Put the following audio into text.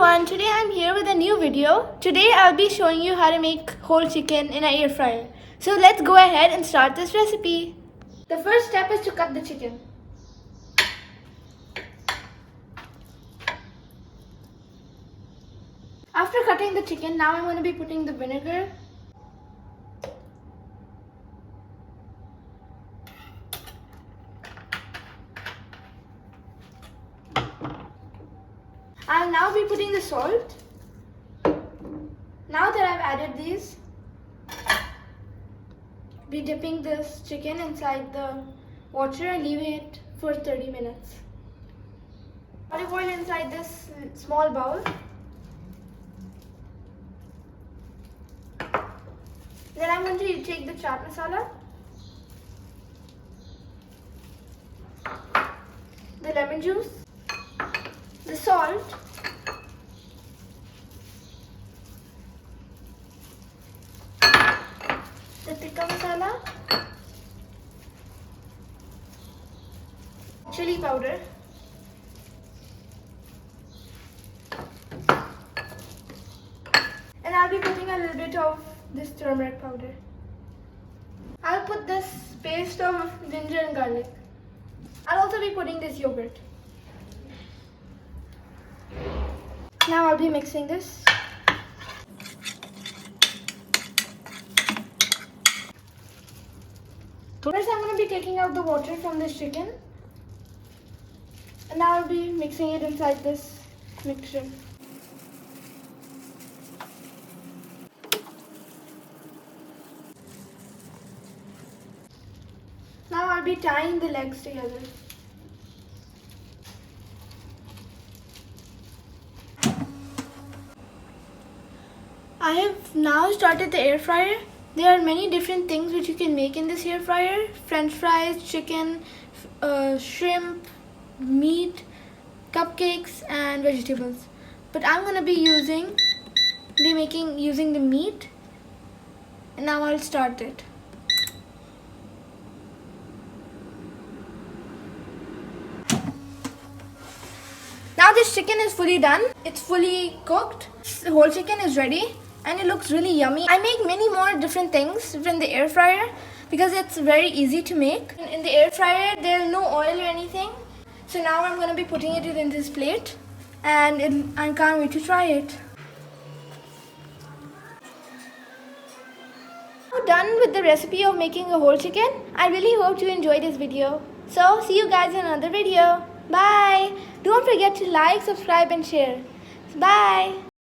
everyone, today I'm here with a new video. Today I'll be showing you how to make whole chicken in an air fryer. So let's go ahead and start this recipe. The first step is to cut the chicken. After cutting the chicken, now I'm going to be putting the vinegar. I'll now be putting the salt. Now that I've added these, be dipping this chicken inside the water and leaving it for 30 minutes. Olive oil inside this small bowl. Then I'm going to take the chaat masala, the lemon juice, the salt, the tikka masala, chili powder, and I'll be putting a little bit of this turmeric powder. I'll put this paste of ginger and garlic. I'll also be putting this yogurt. Now I'll be mixing this. First I'm going to be taking out the water from this chicken. And now I'll be mixing it inside this mixture. Now I'll be tying the legs together. I have now started the air fryer. There are many different things which you can make in this air fryer. French fries, chicken, shrimp, meat, cupcakes and vegetables. But I'm going to be using the meat. And now I'll start it. Now this chicken is fully done. It's fully cooked. The whole chicken is ready and it looks really yummy. I make many more different things in the air fryer because it's very easy to make. In the air fryer there's no oil or anything. So now I'm going to be putting it in this plate and I can't wait to try it. Now done with the recipe of making a whole chicken. I really hope you enjoyed this video. So see you guys in another video. Bye. Don't forget to like, subscribe and share. Bye.